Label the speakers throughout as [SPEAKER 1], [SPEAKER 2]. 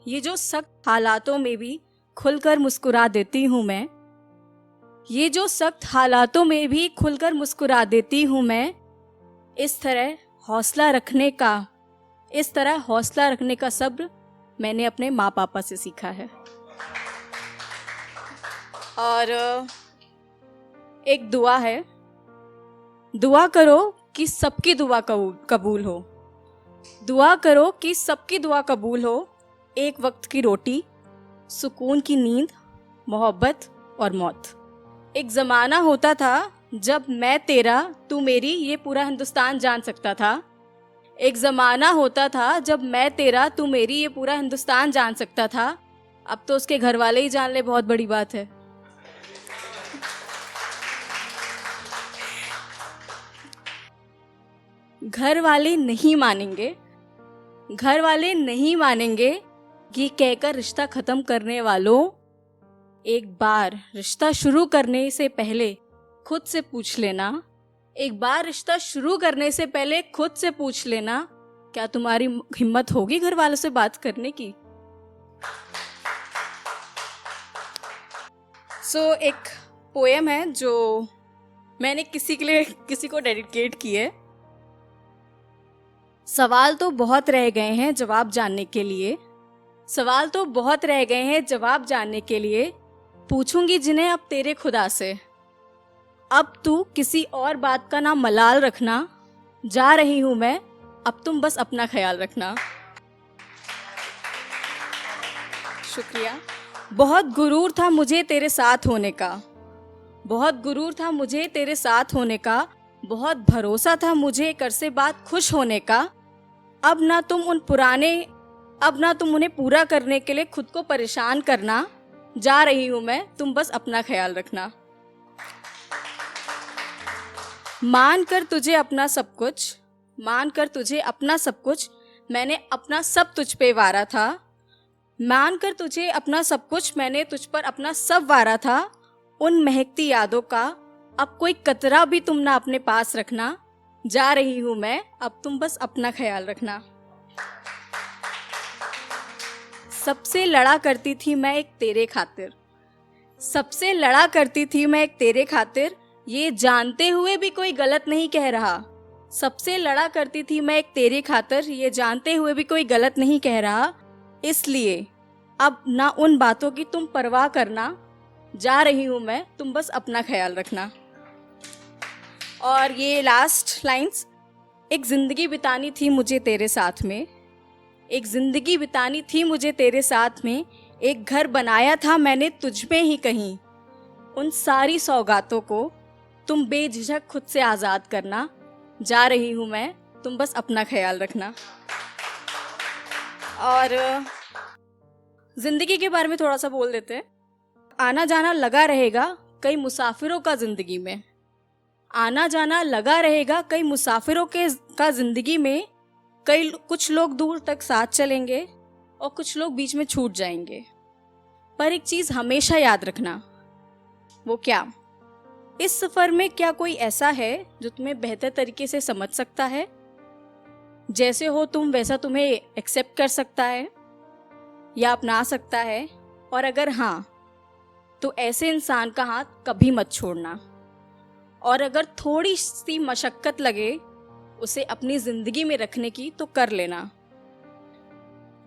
[SPEAKER 1] ये जो सख्त हालातों में भी खुलकर मुस्कुरा देती हूँ मैं, ये जो सख्त हालातों में भी खुलकर मुस्कुरा देती हूँ मैं, इस तरह हौसला रखने का सब्र मैंने अपने माँ पापा से सीखा है। और एक दुआ है, दुआ करो कि सबकी दुआ कबूल हो, दुआ करो कि सबकी दुआ कबूल हो। एक वक्त की रोटी, सुकून की नींद, मोहब्बत और मौत। एक ज़माना होता था जब मैं तेरा तू मेरी ये पूरा हिंदुस्तान जान सकता था। एक ज़माना होता था जब मैं तेरा तू मेरी ये पूरा हिंदुस्तान जान सकता था। अब तो उसके घर वाले ही जान ले, बहुत बड़ी बात है। घर वाले नहीं मानेंगे ये कहकर रिश्ता ख़त्म करने वालों, एक बार रिश्ता शुरू करने से पहले खुद से पूछ लेना, एक बार रिश्ता शुरू करने से पहले खुद से पूछ लेना, क्या तुम्हारी हिम्मत होगी घर वालों से बात करने की। एक पोएम है जो मैंने किसी को डेडिकेट की है। सवाल तो बहुत रह गए हैं जवाब जानने के लिए, पूछूंगी जिन्हें अब तेरे खुदा से। अब तू किसी और बात का ना मलाल रखना, जा रही हूं मैं, अब तुम बस अपना ख्याल रखना। शुक्रिया। बहुत गुरूर था मुझे तेरे साथ होने का, बहुत भरोसा था मुझे कर से बात खुश होने का। अब ना तुम उन्हें पूरा करने के लिए खुद को परेशान करना, जा रही हूं मैं, तुम बस अपना ख्याल रखना। मान कर तुझे अपना सब कुछ, मैंने अपना सब तुझ पे वारा था। मान कर तुझे अपना सब कुछ, मैंने तुझ पर अपना सब वारा था। उन महकती यादों का अब कोई कतरा भी तुम ना अपने पास रखना, जा रही हूं मैं, अब तुम बस अपना ख्याल रखना। सबसे लड़ा करती थी मैं एक तेरे खातिर, ये जानते हुए भी कोई गलत नहीं कह रहा। सबसे लड़ा करती थी मैं एक तेरे खातिर, ये जानते हुए भी कोई गलत नहीं कह रहा। इसलिए अब ना उन बातों की तुम परवाह करना, जा रही हूं मैं, तुम बस अपना ख्याल रखना। और ये लास्ट लाइंस, एक जिंदगी बितानी थी मुझे तेरे साथ में, एक घर बनाया था मैंने तुझ में ही कहीं। उन सारी सौगातों को तुम बेझिझक खुद से आज़ाद करना, जा रही हूँ मैं, तुम बस अपना ख्याल रखना। और ज़िंदगी के बारे में थोड़ा सा बोल देते हैं। आना जाना लगा रहेगा कई मुसाफिरों का ज़िंदगी में, कुछ लोग दूर तक साथ चलेंगे और कुछ लोग बीच में छूट जाएंगे। पर एक चीज़ हमेशा याद रखना, वो क्या? इस सफ़र में क्या कोई ऐसा है जो तुम्हें बेहतर तरीके से समझ सकता है? जैसे हो तुम वैसा तुम्हें एक्सेप्ट कर सकता है या अपना सकता है? और अगर हाँ, तो ऐसे इंसान का हाथ कभी मत छोड़ना। और अगर थोड़ी सी मशक्क़त लगे उसे अपनी ज़िंदगी में रखने की, तो कर लेना।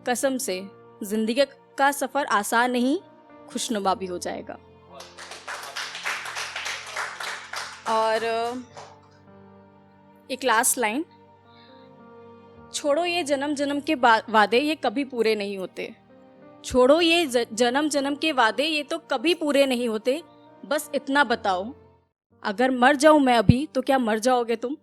[SPEAKER 1] कसम से ज़िंदगी का सफ़र आसान नहीं, खुशनुमा भी हो जाएगा। और एक लास्ट लाइन, छोड़ो ये जन्म जन्म के वादे, ये कभी पूरे नहीं होते। छोड़ो ये जन्म जन्म के वादे, ये तो कभी पूरे नहीं होते। बस इतना बताओ, अगर मर जाऊं मैं अभी तो क्या मर जाओगे तुम?